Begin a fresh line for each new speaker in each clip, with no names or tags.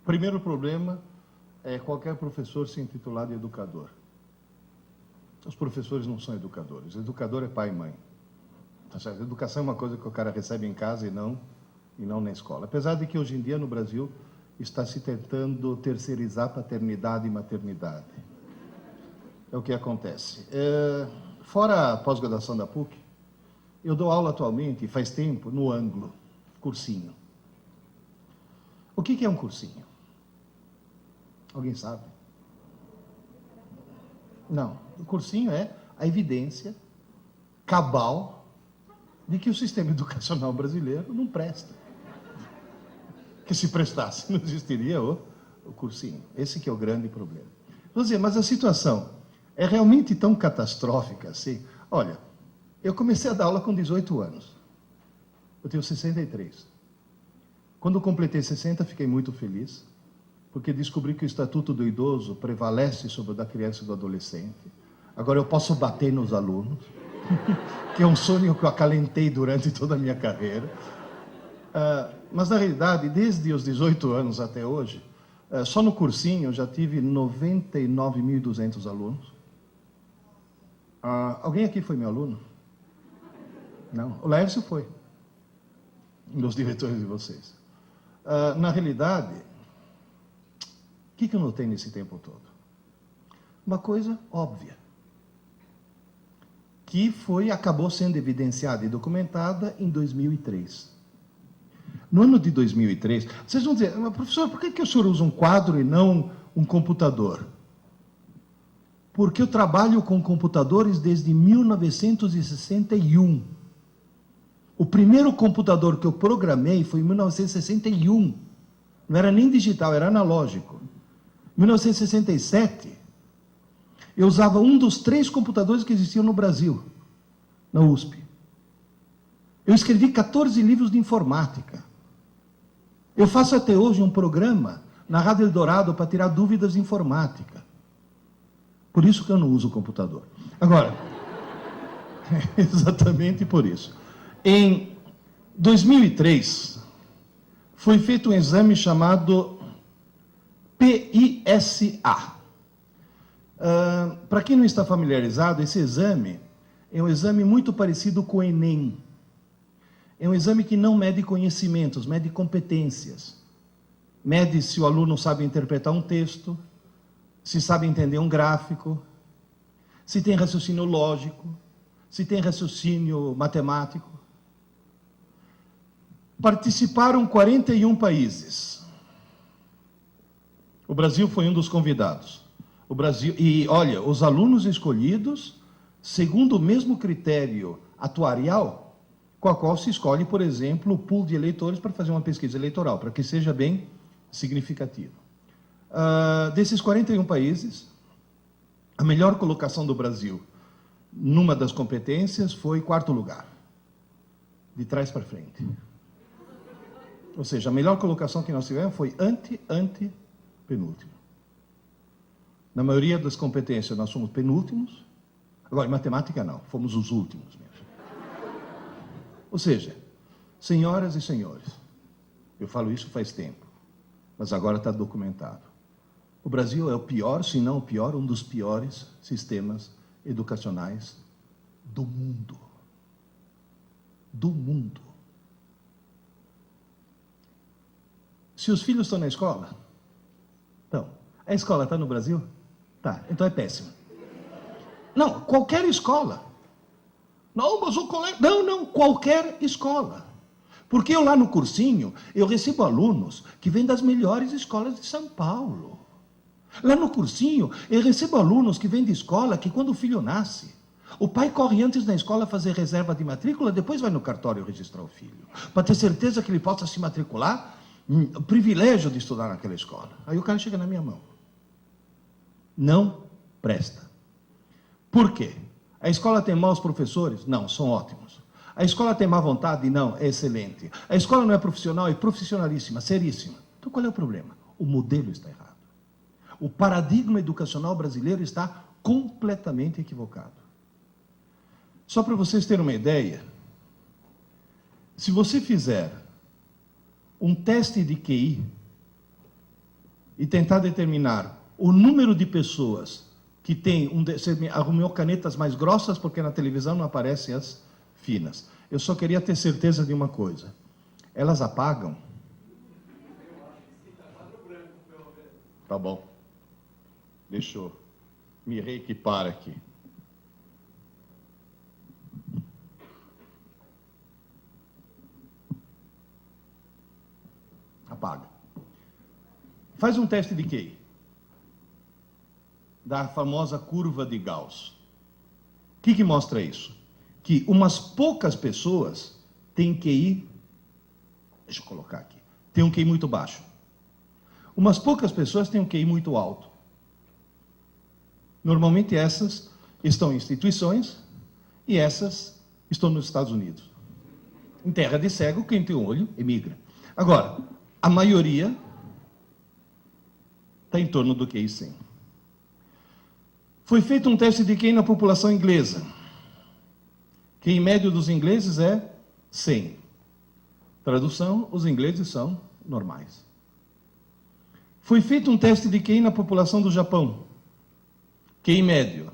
Primeiro problema é qualquer professor se intitular de educador. Os professores não são educadores. Educador é pai e mãe. Tá certo? Educação é uma coisa que o cara recebe em casa e não na escola. Apesar de que hoje em dia no Brasil está se tentando terceirizar paternidade e maternidade. É o que acontece. Fora a pós-graduação da PUC, eu dou aula atualmente, faz tempo, no Ângulo, cursinho. O que é um cursinho? Alguém sabe? Não. O cursinho é a evidência cabal de que o sistema educacional brasileiro não presta. Que se prestasse, não existiria o cursinho. Esse que é o grande problema. Vou dizer, mas a situação é realmente tão catastrófica assim. Olha, eu comecei a dar aula com 18 anos. Eu tenho 63. Quando eu completei 60, fiquei muito feliz, porque descobri que o Estatuto do Idoso prevalece sobre o da criança e do adolescente. Agora eu posso bater nos alunos, que é um sonho que eu acalentei durante toda a minha carreira. Mas, na realidade, desde os 18 anos até hoje, só no cursinho eu já tive 99.200 alunos. Alguém aqui foi meu aluno? Não. O Lércio foi. Um dos diretores de vocês. Na realidade, o que eu notei nesse tempo todo? Uma coisa óbvia, que acabou sendo evidenciada e documentada em 2003. No ano de 2003, vocês vão dizer, mas, professor, por que o senhor usa um quadro e não um computador? Porque eu trabalho com computadores desde 1961. O primeiro computador que eu programei foi em 1961. Não era nem digital, era analógico. Em 1967, eu usava um dos 3 computadores que existiam no Brasil, na USP. Eu escrevi 14 livros de informática. Eu faço até hoje um programa na Rádio Eldorado para tirar dúvidas de informática. Por isso que eu não uso o computador. Agora, exatamente por isso. Em 2003, foi feito um exame chamado PISA. Para quem não está familiarizado, esse exame é um exame muito parecido com o Enem. É um exame que não mede conhecimentos, mede competências. Mede se o aluno sabe interpretar um texto, se sabe entender um gráfico, se tem raciocínio lógico, se tem raciocínio matemático. Participaram 41 países. O Brasil foi um dos convidados. O Brasil, e olha, os alunos escolhidos segundo o mesmo critério atuarial com a qual se escolhe, por exemplo, o pool de eleitores para fazer uma pesquisa eleitoral, para que seja bem significativo. Desses 41 países, a melhor colocação do Brasil numa das competências foi 4º lugar, de trás para frente. Ou seja, a melhor colocação que nós tivemos foi penúltimo. Na maioria das competências nós somos penúltimos. Agora, em matemática não, fomos os últimos mesmo. Ou seja, senhoras e senhores, eu falo isso faz tempo, mas agora está documentado. O Brasil é o pior, se não o pior, um dos piores sistemas educacionais do mundo. Do mundo. Se os filhos estão na escola, então, a escola está no Brasil? Tá, então é péssima. Não, qualquer escola. Não, mas o colega... Não, qualquer escola. Porque eu lá no cursinho, eu recebo alunos que vêm das melhores escolas de São Paulo. Lá no cursinho, eu recebo alunos que vêm de escola que quando o filho nasce, o pai corre antes na escola fazer reserva de matrícula, depois vai no cartório registrar o filho, para ter certeza que ele possa se matricular, o privilégio de estudar naquela escola. Aí o cara chega na minha mão. Não presta. Por quê? A escola tem maus professores? Não, são ótimos. A escola tem má vontade? Não, é excelente. A escola não é profissional? É profissionalíssima, seríssima. Então qual é o problema? O modelo está errado. O paradigma educacional brasileiro está completamente equivocado. Só para vocês terem uma ideia, se você fizer um teste de QI e tentar determinar o número de pessoas que tem você arrumou canetas mais grossas porque na televisão não aparecem as finas. Eu só queria ter certeza de uma coisa. Elas apagam? Tá bom. Deixa eu me reequipar aqui. Apaga. Faz um teste de QI. Da famosa curva de Gauss. O que mostra isso? Que umas poucas pessoas têm QI, deixa eu colocar aqui, tem um QI muito baixo. Umas poucas pessoas têm um QI muito alto. Normalmente essas estão em instituições e essas estão nos Estados Unidos. Em terra de cego, quem tem um olho emigra. Agora, a maioria está em torno do QI 100. Foi feito um teste de QI na população inglesa. QI médio dos ingleses é 100. Tradução, os ingleses são normais. Foi feito um teste de QI na população do Japão. QI médio,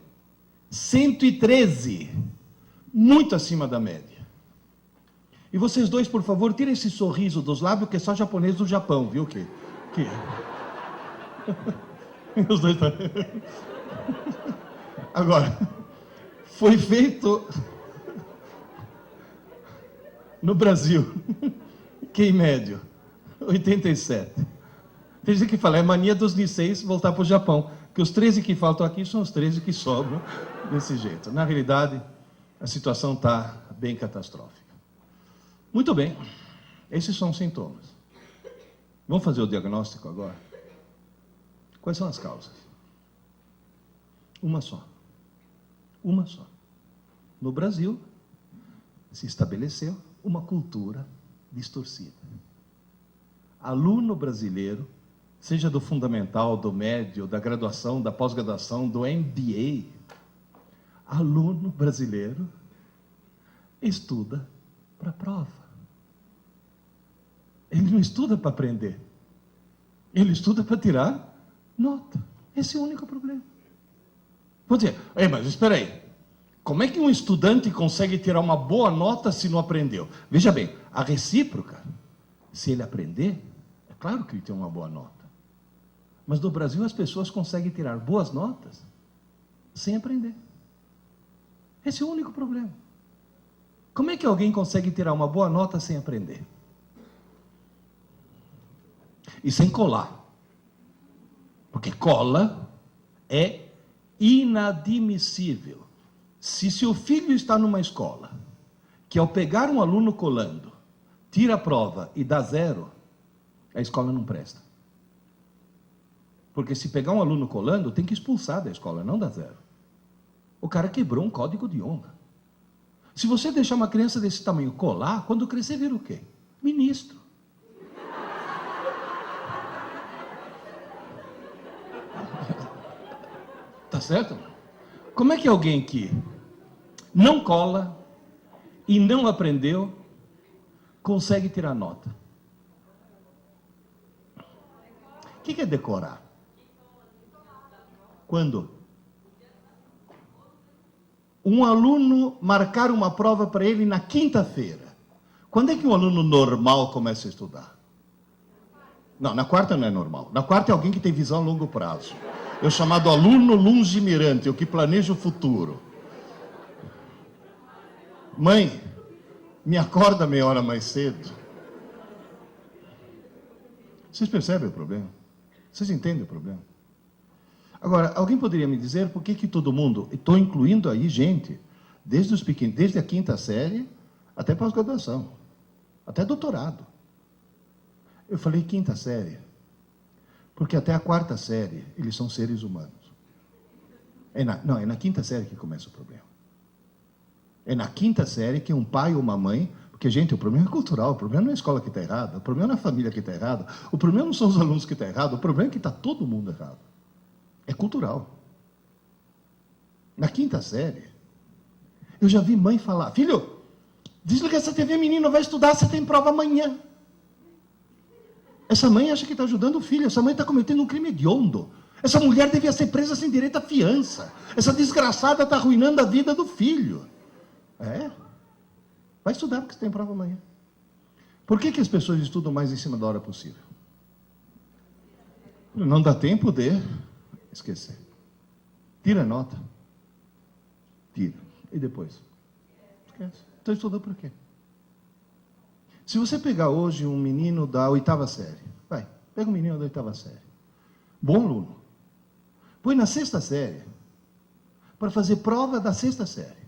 113. Muito acima da média. E vocês dois, por favor, tirem esse sorriso dos lábios, que é só japonês do Japão, viu? Os dois. Agora, foi feito no Brasil, QI médio, 87. Tem gente que fala, é mania dos Niseis voltar para o Japão, que os 13 que faltam aqui são os 13 que sobram desse jeito. Na realidade, a situação está bem catastrófica. Muito bem, esses são os sintomas. Vamos fazer o diagnóstico agora? Quais são as causas? Uma só. Uma só. No Brasil, se estabeleceu uma cultura distorcida. Aluno brasileiro, seja do fundamental, do médio, da graduação, da pós-graduação, do MBA, aluno brasileiro estuda para a prova. Ele não estuda para aprender. Ele estuda para tirar nota. Esse é o único problema. Vou dizer, mas espera aí. Como é que um estudante consegue tirar uma boa nota se não aprendeu? Veja bem, a recíproca, se ele aprender, é claro que ele tem uma boa nota. Mas no Brasil as pessoas conseguem tirar boas notas sem aprender. Esse é o único problema. Como é que alguém consegue tirar uma boa nota sem aprender? E sem colar. Porque cola é inadmissível. Se seu filho está numa escola que ao pegar um aluno colando, tira a prova e dá 0, a escola não presta. Porque se pegar um aluno colando, tem que expulsar da escola, não dá 0. O cara quebrou um código de honra. Se você deixar uma criança desse tamanho colar, quando crescer vira o quê? Ministro. Tá certo? Como é que alguém que não cola e não aprendeu consegue tirar nota? O que é decorar? Quando? Um aluno marcar uma prova para ele na quinta-feira. Quando é que um aluno normal começa a estudar? Não, na quarta não é normal. Na quarta é alguém que tem visão a longo prazo. É o chamado aluno lungimirante, o que planeja o futuro. Mãe, me acorda meia hora mais cedo. Vocês percebem o problema? Vocês entendem o problema? Agora, alguém poderia me dizer por que todo mundo, estou incluindo aí gente, desde os pequenos, desde a quinta série até pós-graduação, até doutorado. Eu falei quinta série, porque até a quarta série eles são seres humanos. É na quinta série que começa o problema. É na quinta série que um pai ou uma mãe... Porque, gente, o problema é cultural, o problema não é a escola que está errada, o problema não é a família que está errada, o problema não são os alunos que estão errados, o problema é que está todo mundo errado. É cultural. Na quinta série, eu já vi mãe falar, filho, desliga essa TV, menino, vai estudar, você tem prova amanhã. Essa mãe acha que está ajudando o filho, essa mãe está cometendo um crime hediondo. Essa mulher devia ser presa sem direito à fiança. Essa desgraçada está arruinando a vida do filho. Vai estudar porque você tem prova amanhã. Por que as pessoas estudam mais em cima da hora possível? Não dá tempo de esquecer. Tira a nota. Tira. E depois? Esquece. Então estudou por quê? Se você pegar hoje um menino da 8ª série, pega um menino da 8ª série, bom aluno, põe na 6ª série, para fazer prova da 6ª série.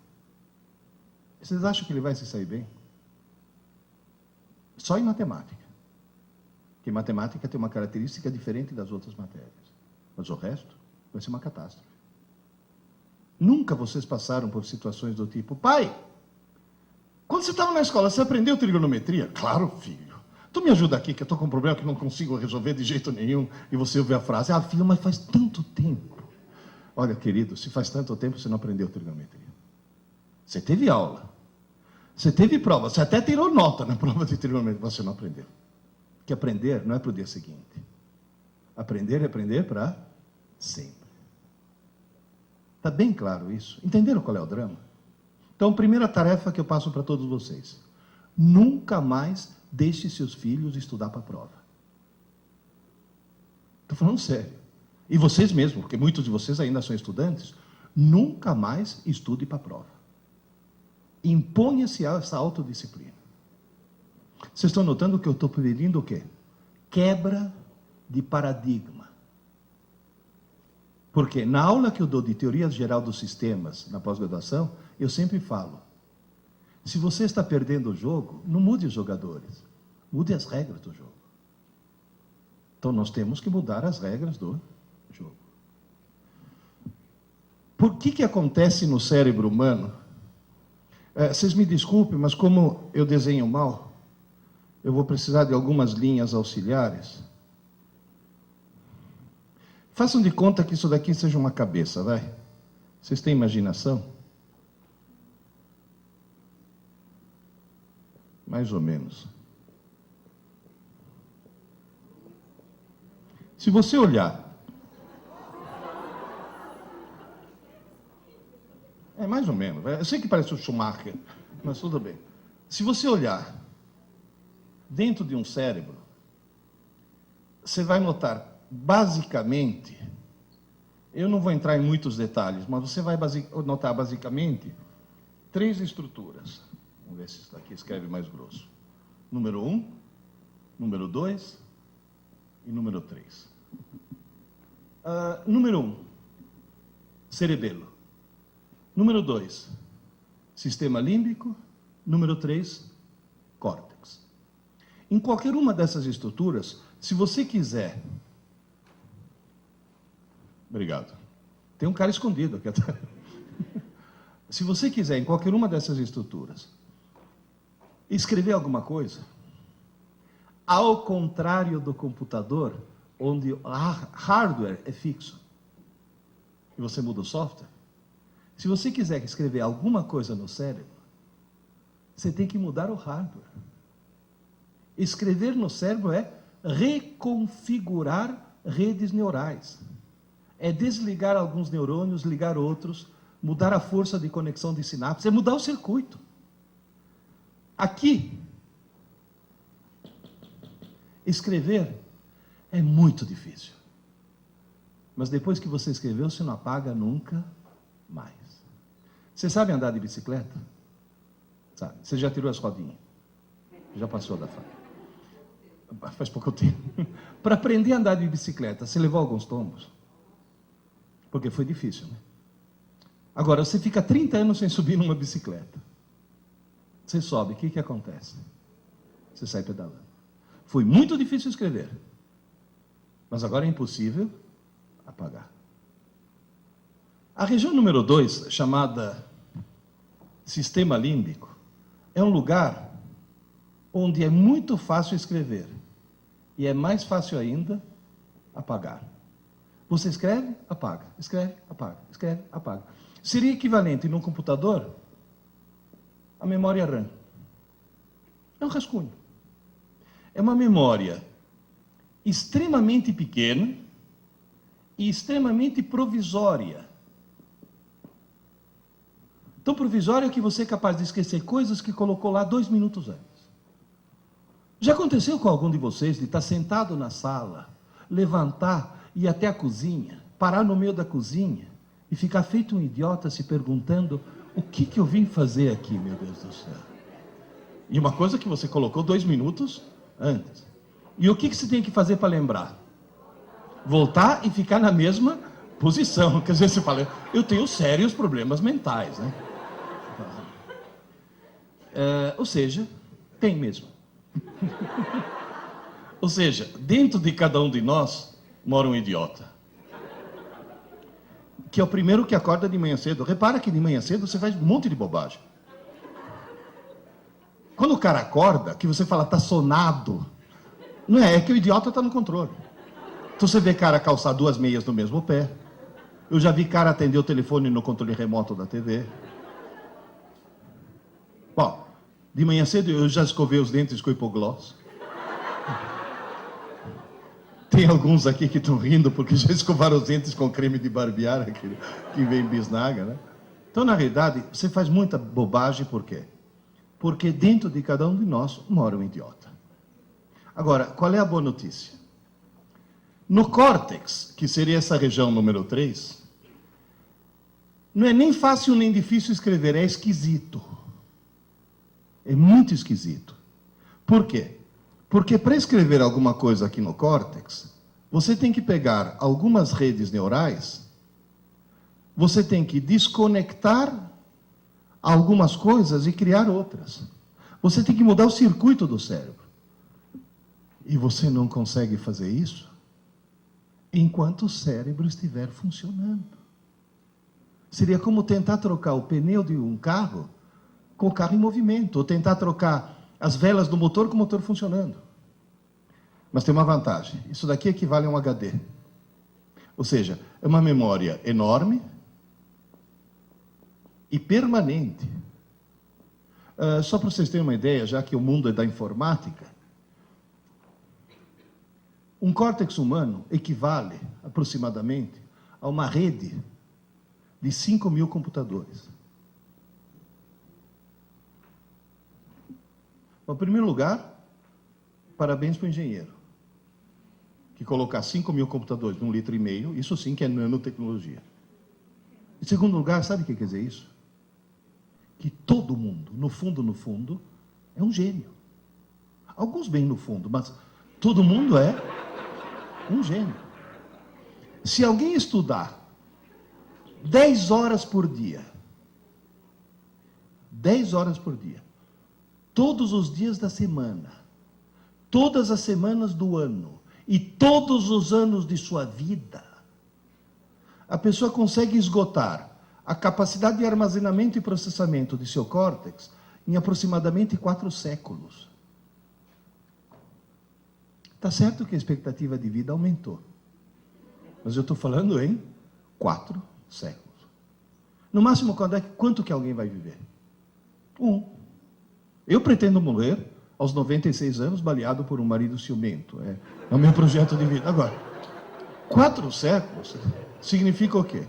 Vocês acham que ele vai se sair bem? Só em matemática. Porque matemática tem uma característica diferente das outras matérias. Mas o resto vai ser uma catástrofe. Nunca vocês passaram por situações do tipo: pai, quando você estava na escola, você aprendeu trigonometria? Claro, filho. Tu me ajuda aqui, que eu estou com um problema que não consigo resolver de jeito nenhum. E você ouve a frase: ah, filho, mas faz tanto tempo. Olha, querido, se faz tanto tempo, você não aprendeu trigonometria. Você teve aula. Você teve prova. Você até tirou nota na prova de trigonometria. Você não aprendeu. Porque aprender não é para o dia seguinte. Aprender é aprender para sempre. Está bem claro isso? Entenderam qual é o drama? Então, primeira tarefa que eu passo para todos vocês: nunca mais deixe seus filhos estudar para a prova. Estou falando sério. E vocês mesmos, porque muitos de vocês ainda são estudantes, nunca mais estude para a prova. Imponha-se essa autodisciplina. Vocês estão notando que eu estou pedindo o quê? Quebra de paradigma. Porque na aula que eu dou de teoria geral dos sistemas, na pós-graduação, eu sempre falo: se você está perdendo o jogo, não mude os jogadores, mude as regras do jogo. Então nós temos que mudar as regras do jogo. Por que acontece no cérebro humano? Vocês me desculpem, mas como eu desenho mal, eu vou precisar de algumas linhas auxiliares. Façam de conta que isso daqui seja uma cabeça, vai. Vocês têm imaginação? Mais ou menos. Se você olhar... mais ou menos. Eu sei que parece o Schumacher, mas tudo bem. Se você olhar dentro de um cérebro, você vai notar, basicamente, eu não vou entrar em muitos detalhes, mas você vai notar, basicamente, 3 estruturas. Vamos ver se isso daqui escreve mais grosso. Número 1, número 2 e número 3. Número 1, cerebelo. Número 2, sistema límbico. Número 3, córtex. Em qualquer uma dessas estruturas, se você quiser... Obrigado. Tem um cara escondido aqui atrás. Se você quiser, em qualquer uma dessas estruturas, escrever alguma coisa, ao contrário do computador, onde o hardware é fixo, e você muda o software, se você quiser escrever alguma coisa no cérebro, você tem que mudar o hardware. Escrever no cérebro é reconfigurar redes neurais. É desligar alguns neurônios, ligar outros, mudar a força de conexão de sinapses, é mudar o circuito. Aqui, escrever é muito difícil. Mas depois que você escreveu, você não apaga nunca mais. Você sabe andar de bicicleta? Sabe? Você já tirou as rodinhas? Já passou da fase? Faz pouco tempo. Para aprender a andar de bicicleta, você levou alguns tombos? Porque foi difícil, né? Agora, você fica 30 anos sem subir numa bicicleta. Você sobe, o que acontece? Você sai pedalando. Foi muito difícil escrever. Mas agora é impossível apagar. A região número 2, chamada sistema límbico, é um lugar onde é muito fácil escrever. E é mais fácil ainda apagar. Você escreve, apaga. Escreve, apaga. Escreve, apaga. Seria equivalente num computador à memória RAM. É um rascunho. É uma memória extremamente pequena e extremamente provisória. Tão provisória que você é capaz de esquecer coisas que colocou lá 2 minutos antes. Já aconteceu com algum de vocês de estar sentado na sala, levantar, ir até a cozinha, parar no meio da cozinha e ficar feito um idiota se perguntando o que eu vim fazer aqui, meu Deus do céu? E uma coisa que você colocou 2 minutos antes. E o que você tem que fazer para lembrar? Voltar e ficar na mesma posição. Quer dizer, você fala, eu tenho sérios problemas mentais, né? Ou seja, tem mesmo. Ou seja, dentro de cada um de nós mora um idiota. Que é o primeiro que acorda de manhã cedo. Repara que de manhã cedo você faz um monte de bobagem. Quando o cara acorda, que você fala, tá sonado, não é que o idiota está no controle. Então você vê cara calçar 2 meias no mesmo pé. Eu já vi cara atender o telefone no controle remoto da TV. Bom, de manhã cedo eu já escovei os dentes com hipoglós. Tem alguns aqui que estão rindo porque já escovaram os dentes com creme de barbear, que vem bisnaga, né? Então, na realidade, você faz muita bobagem, por quê? Porque dentro de cada um de nós mora um idiota. Agora, qual é a boa notícia? No córtex, que seria essa região número 3, não é nem fácil nem difícil escrever, é esquisito. É muito esquisito. Por quê? Porque para escrever alguma coisa aqui no córtex, você tem que pegar algumas redes neurais, você tem que desconectar algumas coisas e criar outras. Você tem que mudar o circuito do cérebro. E você não consegue fazer isso enquanto o cérebro estiver funcionando. Seria como tentar trocar o pneu de um carro com o carro em movimento, ou tentar trocar as velas do motor com o motor funcionando. Mas tem uma vantagem. Isso daqui equivale a um HD. Ou seja, é uma memória enorme e permanente. Só para vocês terem uma ideia, já que o mundo é da informática, um córtex humano equivale aproximadamente a uma rede de 5.000 computadores. Em primeiro lugar, parabéns para o engenheiro, que colocar 5.000 computadores num 1,5 litro, isso sim que é nanotecnologia. Em segundo lugar, sabe o que quer dizer isso? Que todo mundo, no fundo, é um gênio. Alguns bem no fundo, mas todo mundo é um gênio. Se alguém estudar 10 horas por dia, 10 horas por dia, todos os dias da semana, todas as semanas do ano e todos os anos de sua vida, a pessoa consegue esgotar a capacidade de armazenamento e processamento de seu córtex em aproximadamente 4 séculos. Está certo que a expectativa de vida aumentou, mas eu estou falando em 4 séculos. No máximo, quanto que alguém vai viver? 1. Eu pretendo morrer aos 96 anos, baleado por um marido ciumento. É o meu projeto de vida. Agora, 4 séculos significa o quê?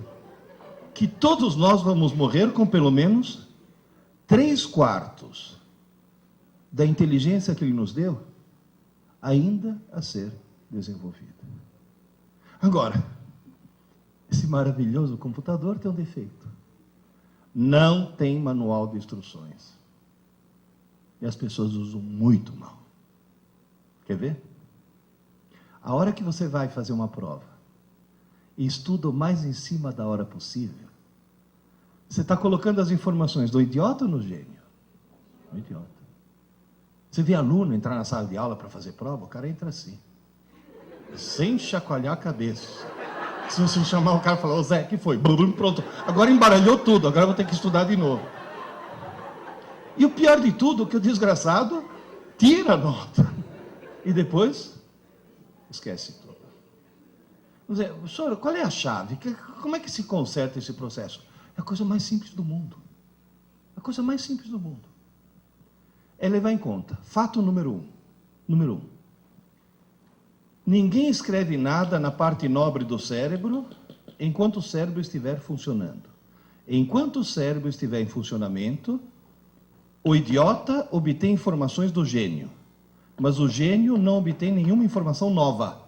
Que todos nós vamos morrer com pelo menos 3/4 da inteligência que ele nos deu ainda a ser desenvolvida. Agora, esse maravilhoso computador tem um defeito. Não tem manual de instruções. E as pessoas usam muito mal. Quer ver? A hora que você vai fazer uma prova e estuda o mais em cima da hora possível, você está colocando as informações do idiota ou no gênio? No idiota. Você vê aluno entrar na sala de aula para fazer prova, o cara entra assim, sem chacoalhar a cabeça. Se você chamar o cara e falar, ô Zé, que foi? Pronto, agora embaralhou tudo, agora eu vou ter que estudar de novo. E o pior de tudo é que o desgraçado tira a nota e depois esquece tudo. Vamos dizer, senhor, qual é a chave? Como é que se conserta esse processo? É a coisa mais simples do mundo. A coisa mais simples do mundo. É levar em conta, fato número 1. Número 1. Ninguém escreve nada na parte nobre do cérebro enquanto o cérebro estiver funcionando. Enquanto o cérebro estiver em funcionamento, o idiota obtém informações do gênio, mas o gênio não obtém nenhuma informação nova.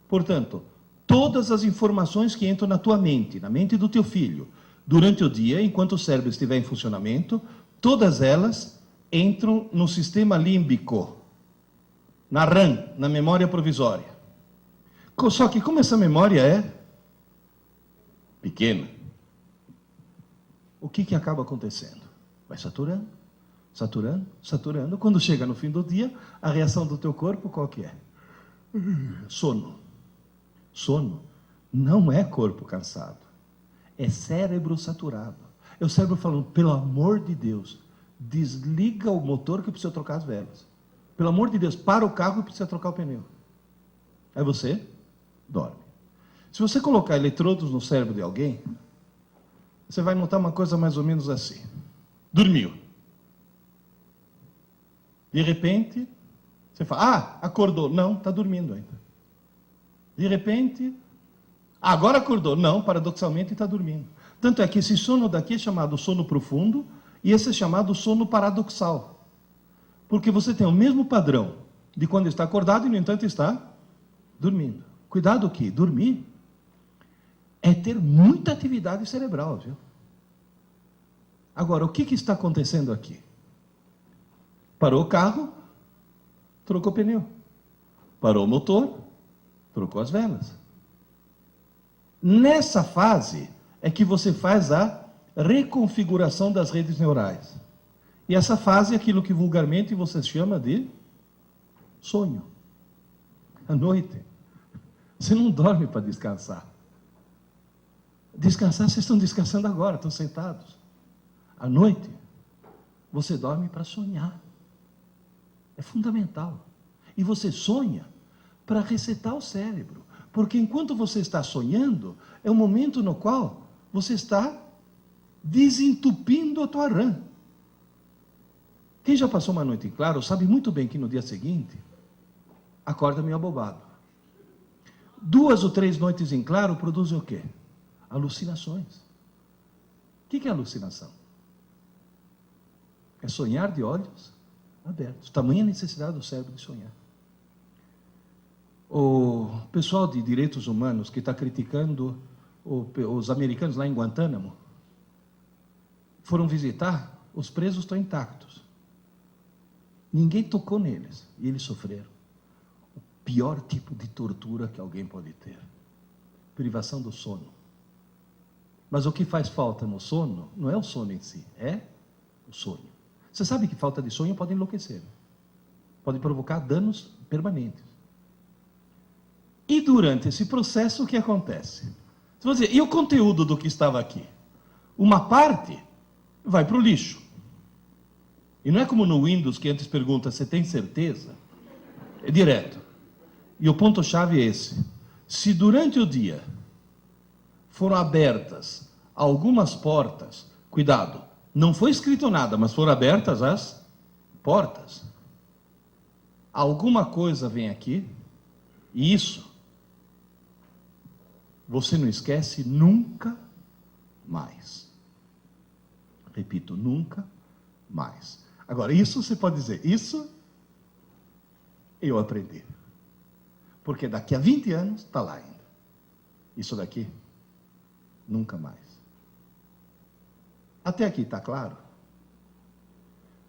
Portanto, todas as informações que entram na tua mente, na mente do teu filho, durante o dia, enquanto o cérebro estiver em funcionamento, todas elas entram no sistema límbico, na RAM, na memória provisória. Só que como essa memória é pequena, o que acaba acontecendo? Vai saturando, saturando, saturando. Quando chega no fim do dia, a reação do teu corpo qual que é? Sono. Sono não é corpo cansado, é cérebro saturado. É o cérebro falando, pelo amor de Deus, desliga o motor que precisa trocar as velas. Pelo amor de Deus, para o carro que precisa trocar o pneu. Aí você dorme. Se você colocar eletrodos no cérebro de alguém, você vai notar uma coisa mais ou menos assim. Dormiu. De repente, você fala, acordou. Não, está dormindo ainda. De repente, agora acordou. Não, paradoxalmente está dormindo. Tanto é que esse sono daqui é chamado sono profundo e esse é chamado sono paradoxal. Porque você tem o mesmo padrão de quando está acordado e, no entanto, está dormindo. Cuidado que dormir é ter muita atividade cerebral, viu? Agora, o que está acontecendo aqui? Parou o carro, trocou o pneu. Parou o motor, trocou as velas. Nessa fase é que você faz a reconfiguração das redes neurais. E essa fase é aquilo que vulgarmente você chama de sonho. À noite, você não dorme para descansar. Descansar, vocês estão descansando agora, estão sentados. À noite, você dorme para sonhar. É fundamental. E você sonha para resetar o cérebro. Porque enquanto você está sonhando, é o momento no qual você está desentupindo a tua RAM. Quem já passou uma noite em claro sabe muito bem que no dia seguinte acorda meio abobado. 2 ou 3 noites em claro produzem o quê? Alucinações. O que é alucinação? É sonhar de olhos abertos. Tamanha necessidade do cérebro de sonhar. O pessoal de direitos humanos que está criticando os americanos lá em Guantánamo foram visitar, os presos estão intactos. Ninguém tocou neles e eles sofreram o pior tipo de tortura que alguém pode ter. Privação do sono. Mas o que faz falta no sono não é o sono em si, é o sonho. Você sabe que falta de sonho pode enlouquecer. Pode provocar danos permanentes. E durante esse processo, o que acontece? Você vai dizer, e o conteúdo do que estava aqui? Uma parte vai para o lixo. E não é como no Windows, que antes pergunta, você tem certeza? É direto. E o ponto-chave é esse. Se durante o dia foram abertas algumas portas, cuidado, não foi escrito nada, mas foram abertas as portas. Alguma coisa vem aqui, e isso você não esquece nunca mais. Repito, nunca mais. Agora, isso você pode dizer, isso eu aprendi. Porque daqui a 20 anos está lá ainda. Isso daqui, nunca mais. Até aqui está claro?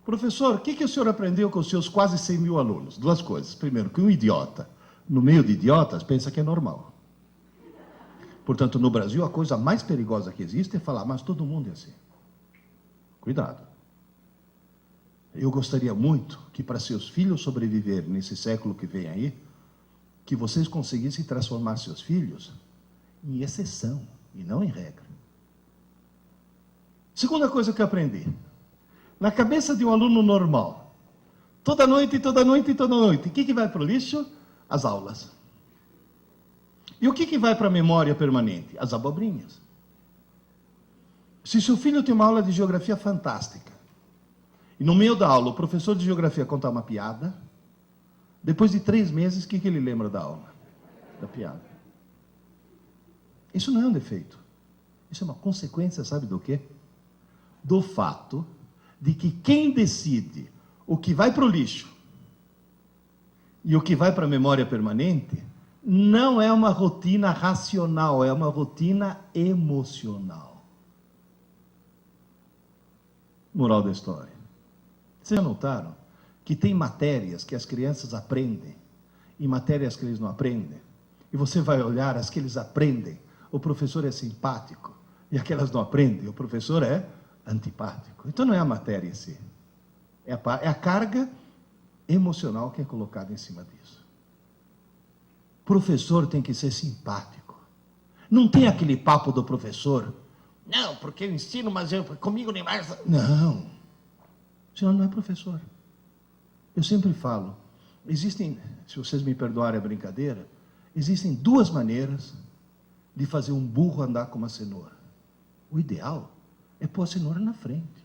Professor, o que o senhor aprendeu com os seus quase 100 mil alunos? 2 coisas. Primeiro, que um idiota, no meio de idiotas, pensa que é normal. Portanto, no Brasil, a coisa mais perigosa que existe é falar, mas todo mundo é assim. Cuidado. Eu gostaria muito que para seus filhos sobreviver nesse século que vem aí, que vocês conseguissem transformar seus filhos em exceção e não em regra. Segunda coisa que eu aprendi. Na cabeça de um aluno normal, toda noite, toda noite, toda noite, o que vai para o lixo? As aulas. E o que vai para a memória permanente? As abobrinhas. Se seu filho tem uma aula de geografia fantástica, e no meio da aula o professor de geografia contar uma piada, Depois de 3 meses, o que ele lembra da aula? Da piada. Isso não é um defeito. Isso é uma consequência, sabe do quê? Do fato de que quem decide o que vai para o lixo e o que vai para a memória permanente não é uma rotina racional, é uma rotina emocional. Moral da história. Vocês já notaram que tem matérias que as crianças aprendem e matérias que eles não aprendem? E você vai olhar as que eles aprendem, o professor é simpático, e aquelas não aprendem, o professor é antipático. Então não é a matéria em si, é a carga emocional que é colocada em cima disso. O professor tem que ser simpático. Não tem aquele papo do professor, não, porque eu ensino, mas comigo nem mais. Não, o senhor não é professor. Eu sempre falo, existem, se vocês me perdoarem a brincadeira, existem 2 maneiras de fazer um burro andar com uma cenoura. O ideal é pôr a cenoura na frente.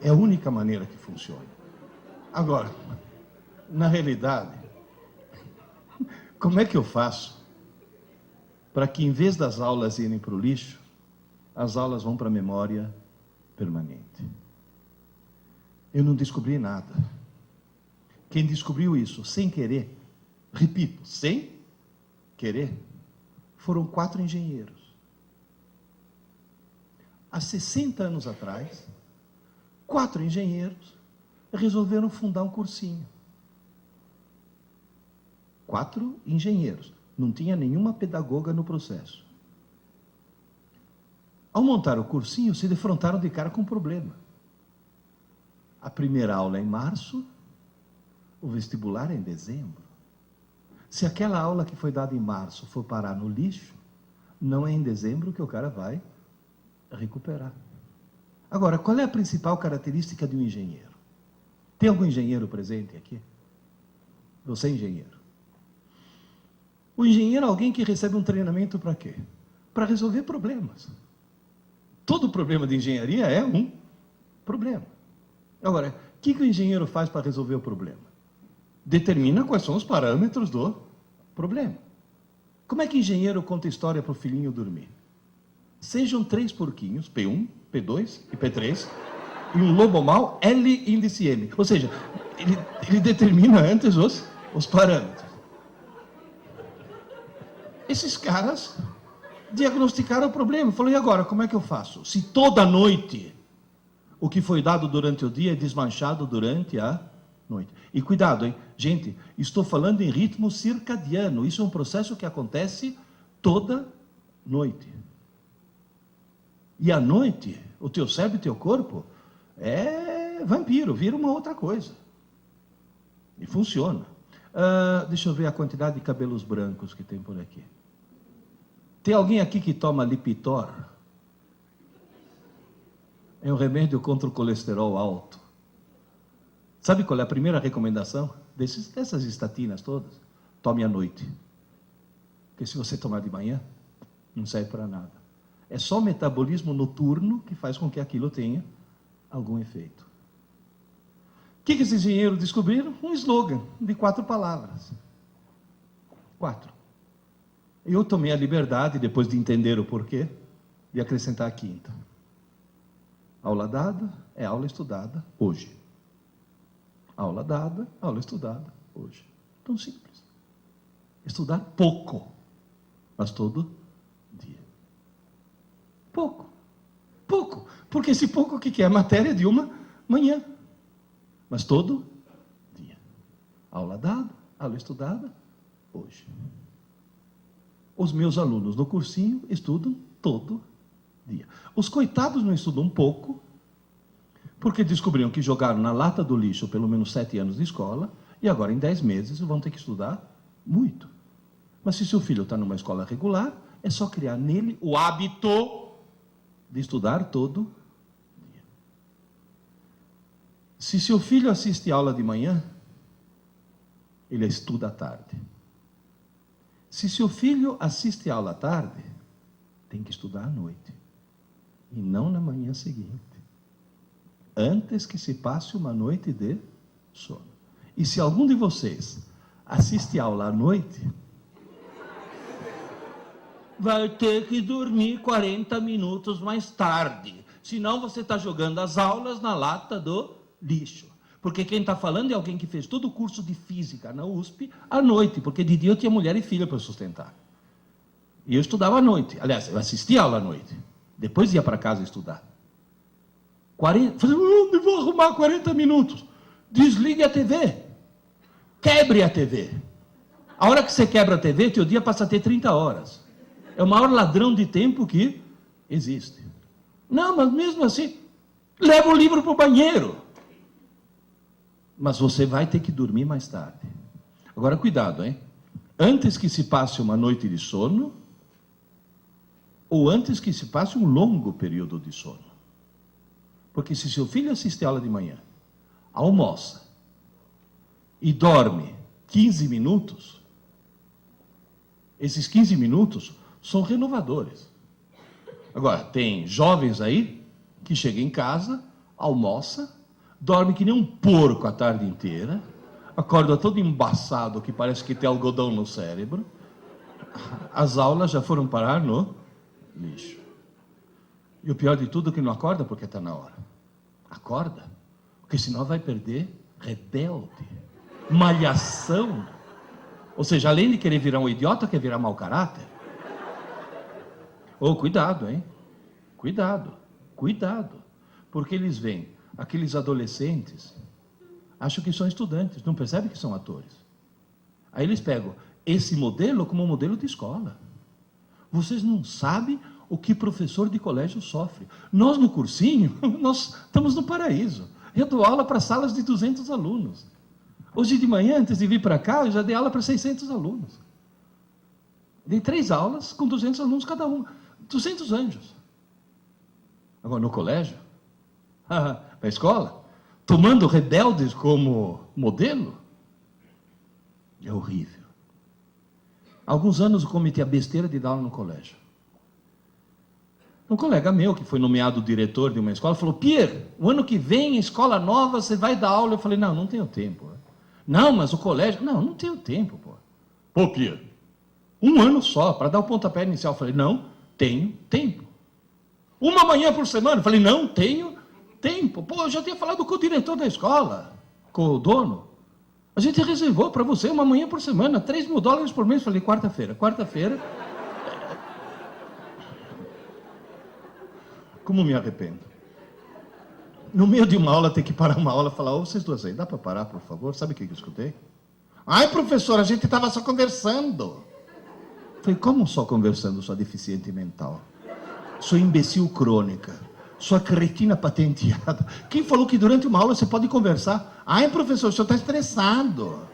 É a única maneira que funciona. Agora, na realidade, como é que eu faço para que, em vez das aulas irem para o lixo, as aulas vão para a memória permanente? Eu não descobri nada. Quem descobriu isso sem querer, repito, sem querer, foram 4 engenheiros. Há 60 anos atrás, 4 engenheiros resolveram fundar um cursinho. 4 engenheiros. Não tinha nenhuma pedagoga no processo. Ao montar o cursinho, se defrontaram de cara com um problema. A primeira aula é em março, o vestibular é em dezembro. Se aquela aula que foi dada em março for parar no lixo, não é em dezembro que o cara vai recuperar. Agora, qual é a principal característica de um engenheiro? Tem algum engenheiro presente aqui? Você é engenheiro. O engenheiro é alguém que recebe um treinamento para quê? Para resolver problemas. Todo problema de engenharia é um problema. Agora, o que o engenheiro faz para resolver o problema? Determina quais são os parâmetros do problema. Como é que o engenheiro conta história para o filhinho dormir? Sejam 3 porquinhos, P1, P2 e P3, e um lobo mau, L índice M. Ou seja, ele determina antes os parâmetros. Esses caras diagnosticaram o problema. Falou, e agora, como é que eu faço? Se toda noite o que foi dado durante o dia é desmanchado durante a noite. E cuidado, hein? Gente, estou falando em ritmo circadiano. Isso é um processo que acontece toda noite. E à noite, o teu cérebro e o teu corpo é vampiro, vira uma outra coisa. E funciona. Deixa eu ver a quantidade de cabelos brancos que tem por aqui. Tem alguém aqui que toma Lipitor? É um remédio contra o colesterol alto. Sabe qual é a primeira recomendação dessas estatinas todas? Tome à noite. Porque se você tomar de manhã, não serve para nada. É só o metabolismo noturno que faz com que aquilo tenha algum efeito. O que esses engenheiros descobriram? Um slogan de 4 palavras. 4. Eu tomei a liberdade, depois de entender o porquê, de acrescentar a 5ª. Aula dada é aula estudada hoje. Aula dada, aula estudada hoje. Tão simples. Estudar pouco, mas todo dia. Pouco. Pouco. Porque esse pouco o que é? A matéria de uma manhã. Mas todo dia. Aula dada, aula estudada hoje. Os meus alunos no cursinho estudam todo dia. Os coitados não estudam um pouco, porque descobriram que jogaram na lata do lixo pelo menos 7 anos de escola, e agora em 10 meses vão ter que estudar muito. Mas se seu filho está numa escola regular, é só criar nele o hábito de estudar todo dia. Se seu filho assiste aula de manhã, ele estuda à tarde. Se seu filho assiste aula à tarde, tem que estudar à noite. E não na manhã seguinte. Antes que se passe uma noite de Sono. E se algum de vocês assiste aula à noite, vai ter que dormir 40 minutos mais tarde. Senão você está jogando as aulas na lata do lixo. Porque quem está falando é alguém que fez todo o curso de física na USP à noite, porque de dia eu tinha mulher e filha para sustentar. E eu estudava à noite. Aliás, eu assistia aula à noite. Depois ia para casa estudar. Falei, onde vou arrumar 40 minutos? Desligue a TV. Quebre a TV. A hora que você quebra a TV, teu dia passa a ter 30 horas. É o maior ladrão de tempo que existe. Não, mas mesmo assim, leva o livro para o banheiro. Mas você vai ter que dormir mais tarde. Agora, cuidado, hein? Antes que se passe uma noite de sono, ou antes que se passe um longo período de sono. Porque se seu filho assiste a aula de manhã, almoça e dorme 15 minutos, esses 15 minutos são renovadores. Agora, tem jovens aí que chegam em casa, almoça, dorme que nem um porco a tarde inteira, acorda todo embaçado, que parece que tem algodão no cérebro. As aulas já foram parar no lixo. E o pior de tudo é que não acorda porque está na hora. Acorda, porque senão vai perder rebelde, malhação. Ou seja, além de querer virar um idiota, quer virar mau caráter. Cuidado, hein? Cuidado, cuidado. Porque eles veem aqueles adolescentes, acham que são estudantes, não percebem que são atores. Aí eles pegam esse modelo como modelo de escola. Vocês não sabem o que professor de colégio sofre. Nós, no cursinho, nós estamos no paraíso. Eu dou aula para salas de 200 alunos. Hoje de manhã, antes de vir para cá, eu já dei aula para 600 alunos. Dei 3 aulas com 200 alunos cada uma. 200 anjos. Agora, no colégio, na escola, tomando rebeldes como modelo, é horrível. Há alguns anos eu cometi a besteira de dar aula no colégio. Um colega meu, que foi nomeado diretor de uma escola, falou, Pierre, o ano que vem, escola nova, você vai dar aula. Eu falei, não tenho tempo. Não, mas o colégio... Não tenho tempo, pô. Pô, Pierre, um ano só, para dar o pontapé inicial. Eu falei, não tenho tempo. Uma manhã por semana? Eu falei, não tenho tempo. Pô, eu já tinha falado com o diretor da escola, com o dono. A gente reservou para você uma manhã por semana, $3.000 por mês. Eu falei, quarta-feira. Como me arrependo. No meio de uma aula, ter que parar uma aula e falar, vocês duas aí, dá para parar, por favor? Sabe o que eu escutei? Ai, professor, a gente estava só conversando. Falei, como só conversando, sua deficiente mental? Sua imbecil crônica, sua cretina patenteada. Quem falou que durante uma aula você pode conversar? Ai, professor, o senhor está estressado.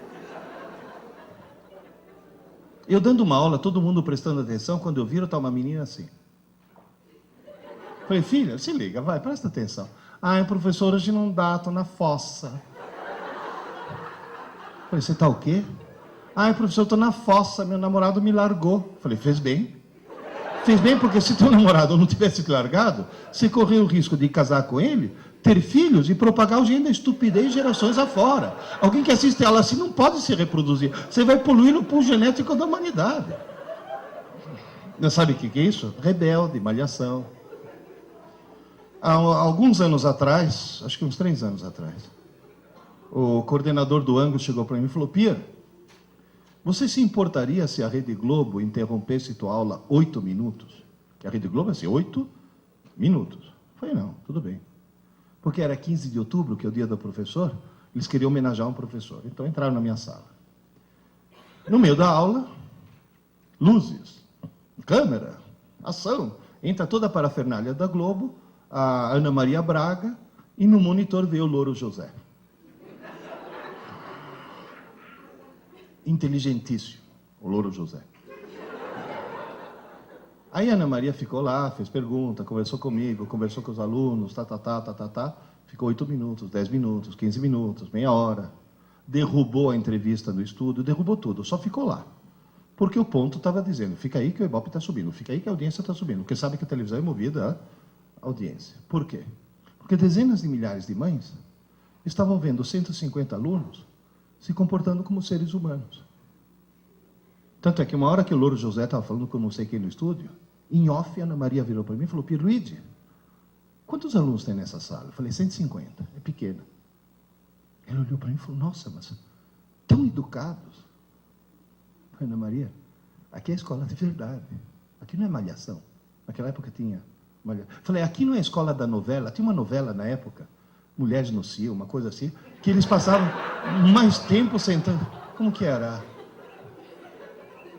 Eu dando uma aula, todo mundo prestando atenção, quando eu viro, está uma menina assim. Falei, filha, se liga, vai, presta atenção. Ai, professor, hoje não dá, estou na fossa. Falei, você está o quê? Ai, professor, estou na fossa, meu namorado me largou. Falei, fez bem. Fez bem porque se teu namorado não tivesse te largado, você correu o risco de casar com ele, ter filhos e propagar o gene da estupidez gerações afora. Alguém que assiste ela assim não pode se reproduzir. Você vai poluir o pool genético da humanidade. Não sabe o que é isso? Rebelde, malhação. Há alguns anos atrás, acho que uns 3 anos atrás, o coordenador do Angus chegou para mim e falou, Pierre, você se importaria se a Rede Globo interrompesse tua aula 8 minutos? Que a Rede Globo é assim, 8 minutos. Eu falei, não, tudo bem. Porque era 15 de outubro, que é o dia do professor, eles queriam homenagear um professor. Então entraram na minha sala. No meio da aula, luzes, câmera, ação. Entra toda a parafernália da Globo, a Ana Maria Braga, e no monitor veio o Louro José. Inteligentíssimo, o Louro José. Aí a Ana Maria ficou lá, fez pergunta, conversou comigo, conversou com os alunos, ficou 8 minutos, 10 minutos, 15 minutos, meia hora. Derrubou a entrevista no estúdio, derrubou tudo, só ficou lá. Porque o ponto estava dizendo, fica aí que o Ibope está subindo, fica aí que a audiência está subindo, porque sabe que a televisão é movida a audiência. Por quê? Porque dezenas de milhares de mães estavam vendo 150 alunos se comportando como seres humanos. Tanto é que uma hora que o Louro José estava falando com não sei quem no estúdio, em off, a Ana Maria virou para mim e falou: Pierluigi, quantos alunos tem nessa sala? Eu falei: 150, é pequena. Ela olhou para mim e falou: nossa, mas tão educados. Eu falei: Ana Maria, aqui é a escola de verdade. Aqui não é malhação. Naquela época tinha malhação. Eu falei: aqui não é a escola da novela. Tinha uma novela na época, Mulheres no Cio, uma coisa assim, que eles passavam mais tempo sentando. Como que era?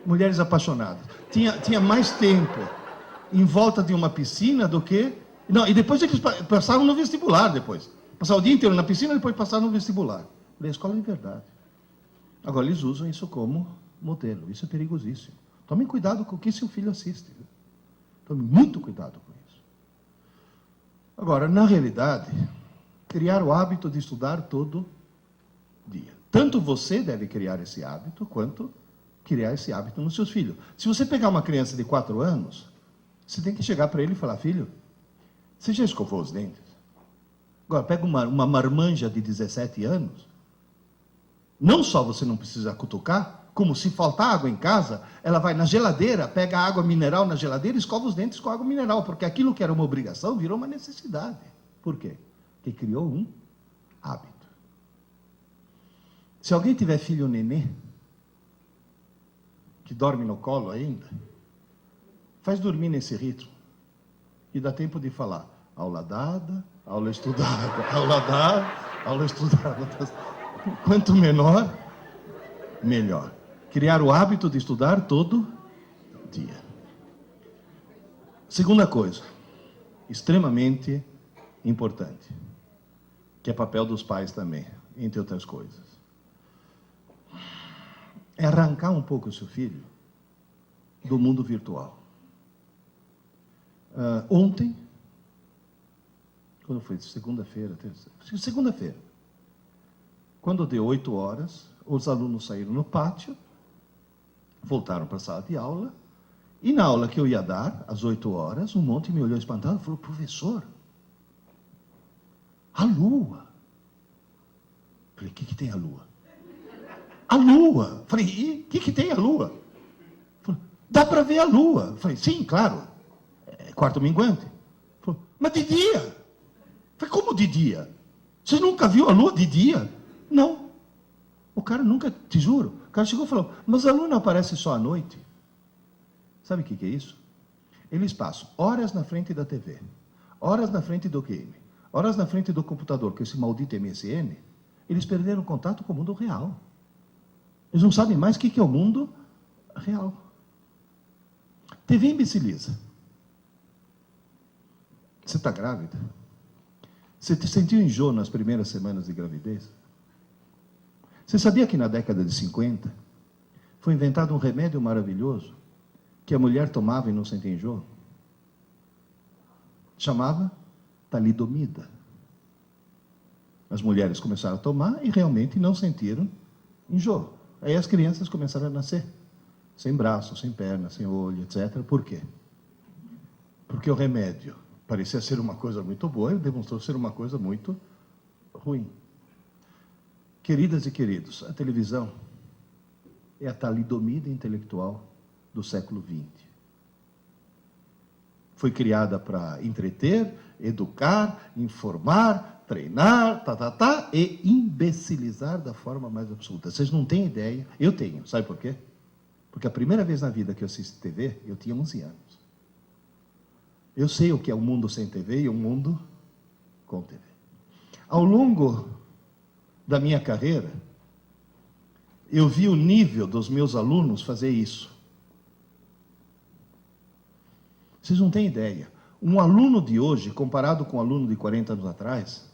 Mulheres Apaixonadas. Tinha mais tempo em volta de uma piscina do que... Não, e depois eles passavam no vestibular depois. Passavam o dia inteiro na piscina e depois passavam no vestibular. Falei: a escola de verdade. Agora, eles usam isso como modelo. Isso é perigosíssimo. Tomem cuidado com o que seu filho assiste. Viu? Tomem muito cuidado com isso. Agora, na realidade, criar o hábito de estudar todo dia. Tanto você deve criar esse hábito, quanto criar esse hábito nos seus filhos. Se você pegar uma criança de 4 anos, você tem que chegar para ele e falar: filho, você já escovou os dentes? Agora, pega uma marmanja de 17 anos, não só você não precisa cutucar, como se faltar água em casa, ela vai na geladeira, pega a água mineral na geladeira e escova os dentes com água mineral, porque aquilo que era uma obrigação virou uma necessidade. Por quê? Porque criou um hábito. Se alguém tiver filho nenê, que dorme no colo ainda, faz dormir nesse ritmo e dá tempo de falar: aula dada, aula estudada, aula dada, aula estudada. Quanto menor, melhor. Criar o hábito de estudar todo dia. Segunda coisa, extremamente importante, que é papel dos pais também, entre outras coisas, é arrancar um pouco o seu filho do mundo virtual. Ontem, quando foi? Segunda-feira, segunda-feira, quando deu 8 horas, os alunos saíram no pátio, voltaram para a sala de aula, e na aula que eu ia dar, às 8 horas, um monte me olhou espantado e falou: professor, a lua. Falei: o que tem a lua? A lua. Falei: e o que tem a lua? Falei: dá para ver a lua. Falei: sim, claro, é quarto minguante. Falei: mas de dia? Falei: como de dia? Você nunca viu a lua de dia? Não. O cara nunca, te juro, o cara chegou e falou: mas a lua não aparece só à noite. Sabe o que é isso? Eles passam horas na frente da TV, horas na frente do game, horas na frente do computador, com esse maldito MSN. Eles perderam contato com o mundo real. Eles não sabem mais o que é o mundo real. TV imbeciliza. Você está grávida? Você sentiu enjoo nas primeiras semanas de gravidez? Você sabia que na década de 50 foi inventado um remédio maravilhoso que a mulher tomava e não sentia enjoo? Chamava talidomida. As mulheres começaram a tomar e realmente não sentiram enjoo. Aí as crianças começaram a nascer, sem braço, sem perna, sem olho, etc. Por quê? Porque o remédio parecia ser uma coisa muito boa e demonstrou ser uma coisa muito ruim. Queridas e queridos, a televisão é a talidomida intelectual do século XX. Foi criada para entreter, educar, informar, treinar, e imbecilizar da forma mais absoluta. Vocês não têm ideia. Eu tenho. Sabe por quê? Porque a primeira vez na vida que eu assisti TV, eu tinha 11 anos. Eu sei o que é um mundo sem TV e um mundo com TV. Ao longo da minha carreira, eu vi o nível dos meus alunos fazer isso. Vocês não têm ideia. Um aluno de hoje, comparado com um aluno de 40 anos atrás,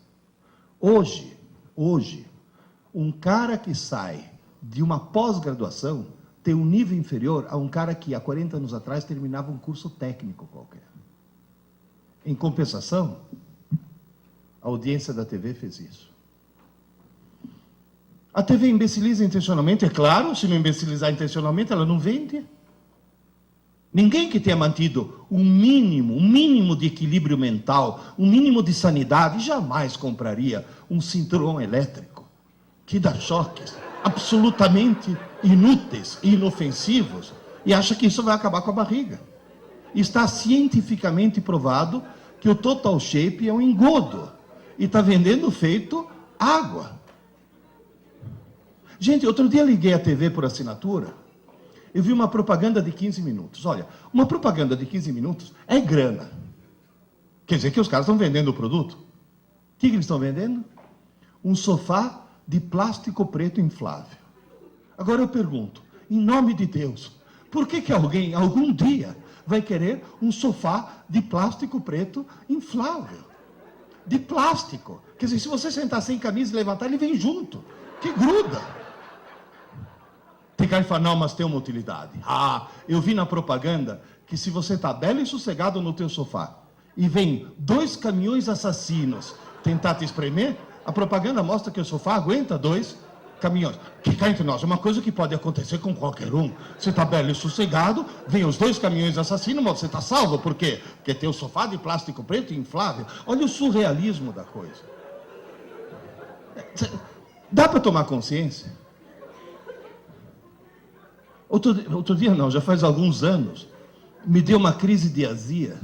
hoje, um cara que sai de uma pós-graduação tem um nível inferior a um cara que há 40 anos atrás terminava um curso técnico qualquer. Em compensação, a audiência da TV fez isso. A TV imbeciliza intencionalmente, é claro, se não imbecilizar intencionalmente, ela não vende. Ninguém que tenha mantido um mínimo de equilíbrio mental, um mínimo de sanidade, jamais compraria um cinturão elétrico que dá choques absolutamente inúteis e inofensivos e acha que isso vai acabar com a barriga. Está cientificamente provado que o Total Shape é um engodo e está vendendo feito água. Gente, outro dia liguei a TV por assinatura. Eu vi uma propaganda de 15 minutos. Olha, uma propaganda de 15 minutos é grana. Quer dizer que os caras estão vendendo o produto. O que eles estão vendendo? Um sofá de plástico preto inflável. Agora eu pergunto, em nome de Deus, por que alguém, algum dia, vai querer um sofá de plástico preto inflável? De plástico. Quer dizer, se você sentar sem camisa e levantar, ele vem junto. Que gruda. Tem cara que fala, não, mas tem uma utilidade. Ah, eu vi na propaganda que se você está belo e sossegado no teu sofá e vem 2 caminhões assassinos tentar te espremer, a propaganda mostra que o sofá aguenta 2 caminhões. Que cá entre nós, é uma coisa que pode acontecer com qualquer um. Você está belo e sossegado, vem os 2 caminhões assassinos, mas você está salvo. Por quê? Porque tem o sofá de plástico preto inflável. Olha o surrealismo da coisa. Dá para tomar consciência? Outro dia não, já faz alguns anos, me deu uma crise de azia.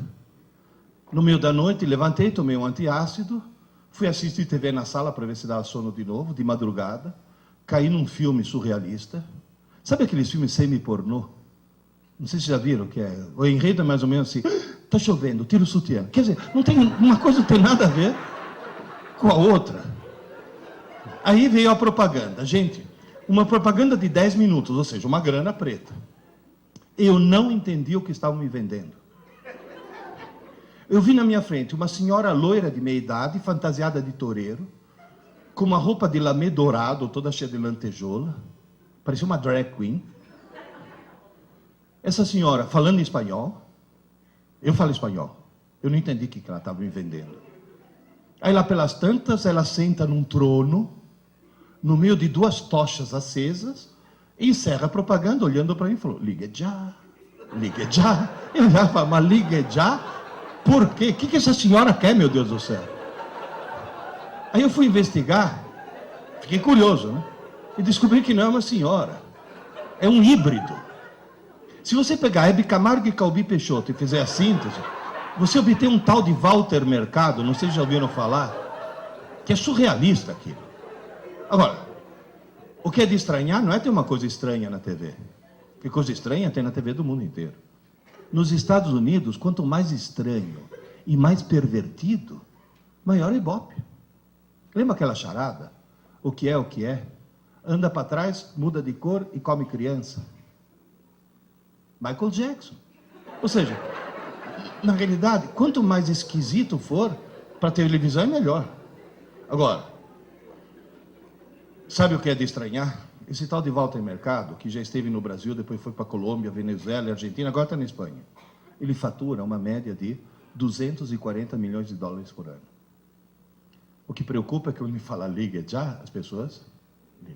No meio da noite, levantei, tomei um antiácido, fui assistir TV na sala para ver se dava sono de novo, de madrugada, caí num filme surrealista. Sabe aqueles filmes semi-pornô? Não sei se já viram o que é. O enredo é mais ou menos assim, está chovendo, tira o sutiã. Quer dizer, não tem, uma coisa não tem nada a ver com a outra. Aí veio a propaganda. Gente, uma propaganda de 10 minutos, ou seja, uma grana preta. Eu não entendi o que estavam me vendendo. Eu vi na minha frente uma senhora loira de meia idade, fantasiada de toureiro, com uma roupa de lamê dourado, toda cheia de lantejoula, parecia uma drag queen. Essa senhora falando em espanhol, eu falo espanhol, eu não entendi o que ela estava me vendendo. Aí lá pelas tantas, ela senta num trono, no meio de 2 tochas acesas, e encerra a propaganda olhando para mim e falou, ligue já, ligue já. Eu já falo, mas ligue já? Por quê? O que essa senhora quer, meu Deus do céu? Aí eu fui investigar, fiquei curioso, né? E descobri que não é uma senhora, é um híbrido. Se você pegar Hebe Camargo e Calbi Peixoto e fizer a síntese, você obtém um tal de Walter Mercado, não sei se já ouviram falar, que é surrealista aquilo. Agora, o que é de estranhar não é ter uma coisa estranha na TV. Que coisa estranha tem na TV do mundo inteiro. Nos Estados Unidos, quanto mais estranho e mais pervertido, maior é ibope. Lembra aquela charada? O que é o que é? Anda para trás, muda de cor e come criança. Michael Jackson. Ou seja, na realidade, quanto mais esquisito for, para a televisão é melhor. Agora, sabe o que é de estranhar? Esse tal de Walter Mercado, que já esteve no Brasil, depois foi para Colômbia, Venezuela, Argentina, agora está na Espanha. Ele fatura uma média de 240 milhões de dólares por ano. O que preocupa é que quando me fala liga já, as pessoas...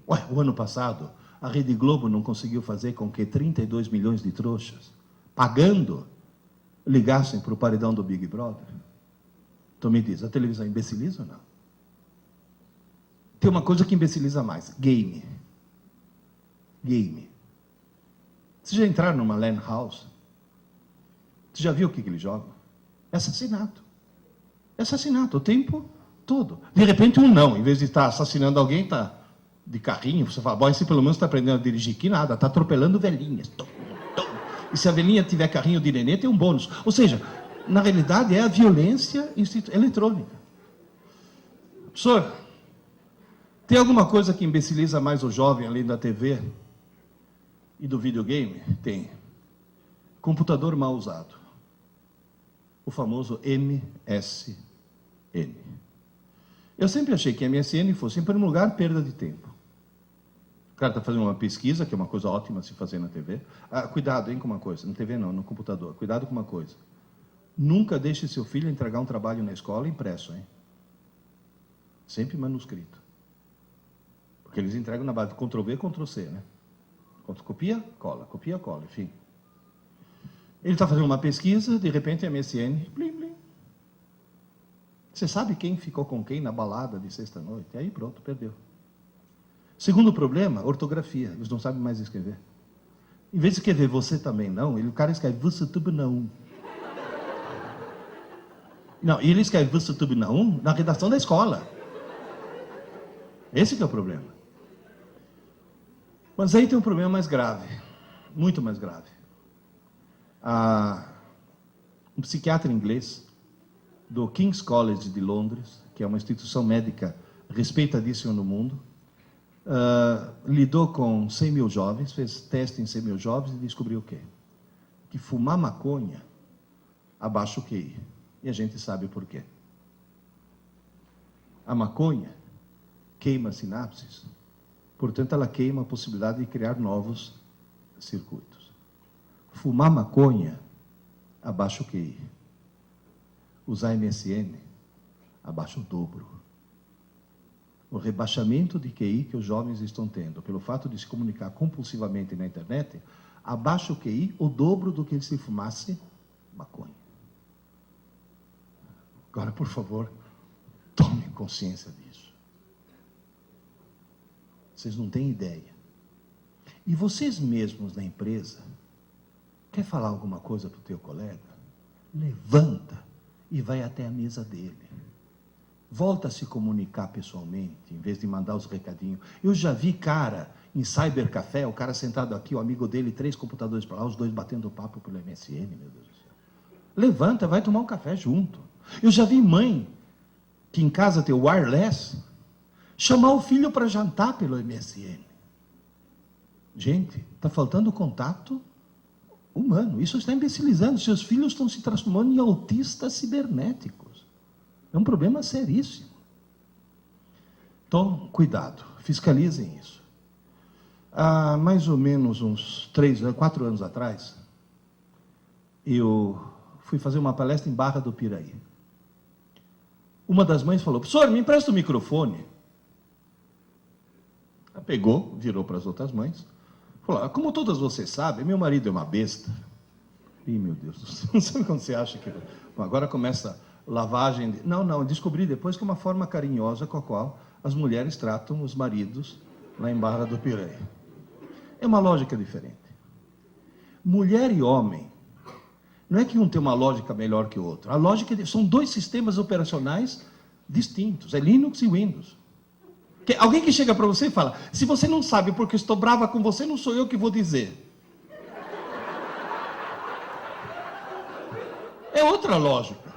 Ué, o ano passado, a Rede Globo não conseguiu fazer com que 32 milhões de trouxas, pagando, ligassem para o paredão do Big Brother. Então me diz, a televisão imbeciliza ou não? Tem uma coisa que imbeciliza mais, game. Game. Vocês já entraram numa lan house? Você já viu o que eles jogam? É assassinato. É assassinato o tempo todo. De repente não, em vez de estar assassinando alguém, está de carrinho, você fala, bom, esse pelo menos está aprendendo a dirigir, que nada, está atropelando velhinhas. Tum, tum. E se a velhinha tiver carrinho de nenê, tem um bônus. Ou seja, na realidade é a violência eletrônica. Professor, tem alguma coisa que imbeciliza mais o jovem, além da TV e do videogame? Tem. Computador mal usado. O famoso MSN. Eu sempre achei que MSN fosse, em primeiro lugar, perda de tempo. O cara está fazendo uma pesquisa, que é uma coisa ótima se fazer na TV. Ah, cuidado, hein, com uma coisa. Na TV não, no computador. Cuidado com uma coisa. Nunca deixe seu filho entregar um trabalho na escola impresso, hein? Sempre manuscrito. Porque eles entregam na base de Ctrl-V, Ctrl-C, né? Copia, cola, enfim. Ele está fazendo uma pesquisa, de repente MSN, blim, blim. Você sabe quem ficou com quem na balada de sexta-noite? Aí pronto, perdeu. Segundo problema, ortografia. Eles não sabem mais escrever. Em vez de escrever você também não, o cara escreve você tudo não. Não, e ele escreve você tudo não na redação da escola. Esse que é o problema. Mas aí tem um problema mais grave, muito mais grave. Um psiquiatra inglês do King's College de Londres, que é uma instituição médica respeitadíssima no mundo, lidou com 100 mil jovens, fez teste em 100 mil jovens e descobriu o quê? Que fumar maconha abaixa o QI. E a gente sabe por quê. A maconha queima sinapses, portanto ela queima a possibilidade de criar novos circuitos. Fumar maconha abaixa o QI. Usar MSN abaixa o dobro. O rebaixamento de QI que os jovens estão tendo, pelo fato de se comunicar compulsivamente na internet, abaixa o QI o dobro do que se fumasse maconha. Agora, por favor, tome consciência disso. Vocês não têm ideia. E vocês mesmos na empresa, quer falar alguma coisa para o teu colega? Levanta e vai até a mesa dele. Volta a se comunicar pessoalmente, em vez de mandar os recadinhos. Eu já vi cara em cybercafé, o cara sentado aqui, o amigo dele, 3 computadores para lá, os dois batendo papo pelo MSN, meu Deus do céu. Levanta, vai tomar um café junto. Eu já vi mãe, que em casa tem o wireless, chamar o filho para jantar pelo MSN. Gente, está faltando contato humano. Isso está imbecilizando. Seus filhos estão se transformando em autistas cibernéticos. É um problema seríssimo. Então, cuidado, fiscalizem isso. Há mais ou menos uns 4 anos atrás, eu fui fazer uma palestra em Barra do Piraí. Uma das mães falou: professor, me empresta o microfone. Ela pegou, virou para as outras mães, falou: como todas vocês sabem, meu marido é uma besta. Ih, meu Deus do céu, não sabe quando você acha que... Bom, agora começa lavagem... Não, descobri depois que é uma forma carinhosa com a qual as mulheres tratam os maridos lá em Barra do Piraí. É uma lógica diferente. Mulher e homem, não é que um tem uma lógica melhor que o outro. A lógica são 2 sistemas operacionais distintos. É Linux e Windows. Alguém que chega para você e fala: se você não sabe porque estou brava com você, não sou eu que vou dizer. É outra lógica.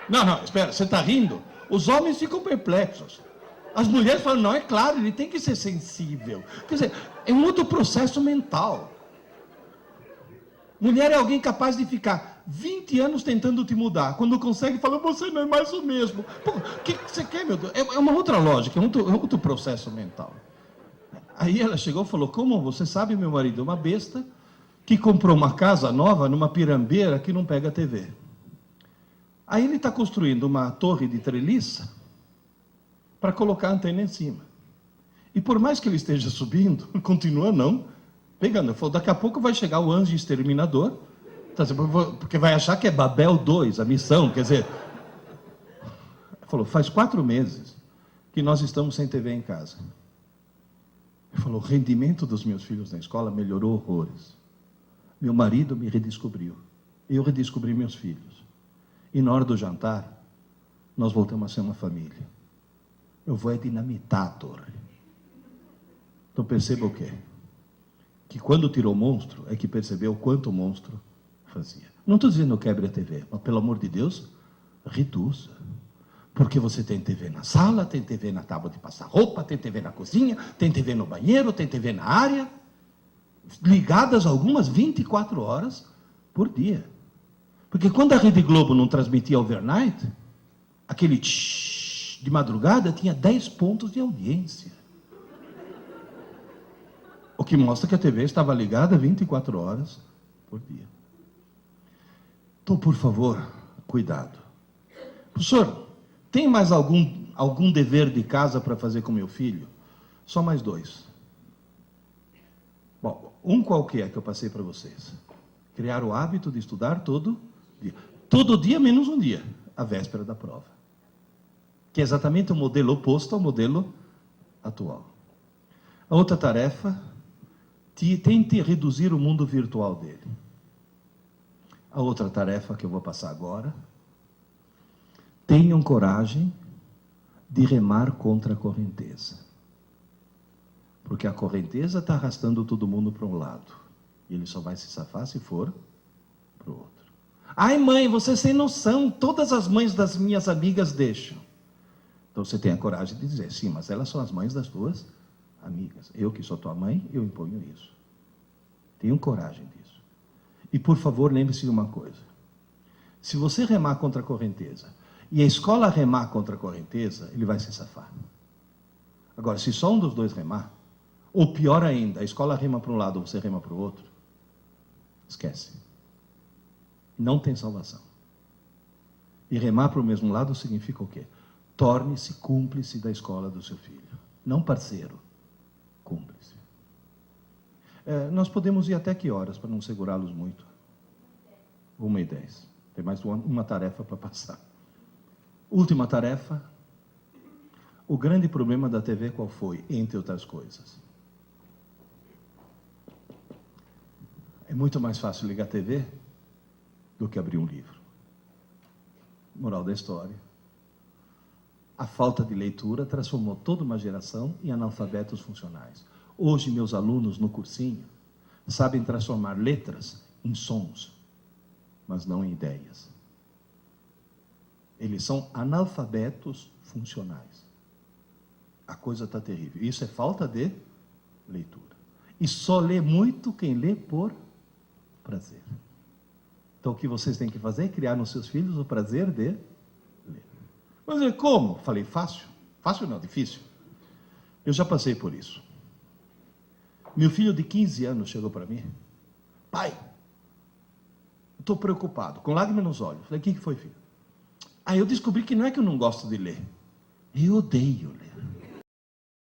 Não, espera, você está rindo? Os homens ficam perplexos. As mulheres falam: não, é claro, ele tem que ser sensível. Quer dizer, é um outro processo mental. Mulher é alguém capaz de ficar 20 anos tentando te mudar. Quando consegue, fala: você não é mais o mesmo. Pô, o que você quer, meu Deus? É uma outra lógica, é outro processo mental. Aí ela chegou e falou: como você sabe, meu marido é uma besta que comprou uma casa nova numa pirambeira que não pega TV. Aí ele está construindo uma torre de treliça para colocar a antena em cima. E por mais que ele esteja subindo, continua não pegando. Falou: daqui a pouco vai chegar o anjo exterminador, porque vai achar que é Babel 2, a missão, quer dizer... Falou: faz 4 meses que nós estamos sem TV em casa. Ele falou: o rendimento dos meus filhos na escola melhorou horrores. Meu marido me redescobriu. Eu redescobri meus filhos. E na hora do jantar, nós voltamos a ser uma família. Eu vou dinamitar a torre. Então perceba o quê? Que quando tirou o monstro, é que percebeu quanto o monstro fazia. Não estou dizendo quebre a TV, mas pelo amor de Deus, reduza. Porque você tem TV na sala, tem TV na tábua de passar roupa, tem TV na cozinha, tem TV no banheiro, tem TV na área, ligadas algumas 24 horas por dia. Porque quando a Rede Globo não transmitia overnight, aquele tsh de madrugada tinha 10 pontos de audiência. O que mostra que a TV estava ligada 24 horas por dia. Então, por favor, cuidado. Professor, tem mais algum dever de casa para fazer com meu filho? Só mais 2. Bom, um qualquer que eu passei para vocês. Criar o hábito de estudar todo dia. Todo dia menos um dia, a véspera da prova. Que é exatamente o modelo oposto ao modelo atual. A outra tarefa, tente reduzir o mundo virtual dele. A outra tarefa que eu vou passar agora, tenham coragem de remar contra a correnteza. Porque a correnteza está arrastando todo mundo para um lado. E ele só vai se safar se for para o outro. Ai, mãe, você sem noção, todas as mães das minhas amigas deixam. Então você tem a coragem de dizer, sim, mas elas são as mães das tuas amigas. Eu que sou tua mãe, eu imponho isso. Tenham coragem disso. E por favor, lembre-se de uma coisa. Se você remar contra a correnteza, e a escola remar contra a correnteza, ele vai se safar. Agora, se só um dos dois remar, ou pior ainda, a escola rema para um lado, ou você rema para o outro, esquece. Não tem salvação. E remar para o mesmo lado significa o quê? Torne-se cúmplice da escola do seu filho. Não parceiro, cúmplice. Nós podemos ir até que horas, para não segurá-los muito? 1h10. Tem mais uma tarefa para passar. Última tarefa. O grande problema da TV qual foi? Entre outras coisas. É muito mais fácil ligar a TV do que abrir um livro. Moral da história. A falta de leitura transformou toda uma geração em analfabetos funcionais. Hoje, meus alunos no cursinho sabem transformar letras em sons, mas não em ideias. Eles são analfabetos funcionais. A coisa está terrível. Isso é falta de leitura. E só lê muito quem lê por prazer. Então, o que vocês têm que fazer é criar nos seus filhos o prazer de ler. Mas como? Falei, fácil. Fácil não, difícil. Eu já passei por isso. Meu filho de 15 anos chegou para mim. Pai, estou preocupado, com lágrimas nos olhos. Falei, o que foi, filho? Eu descobri que não é que eu não gosto de ler. Eu odeio ler.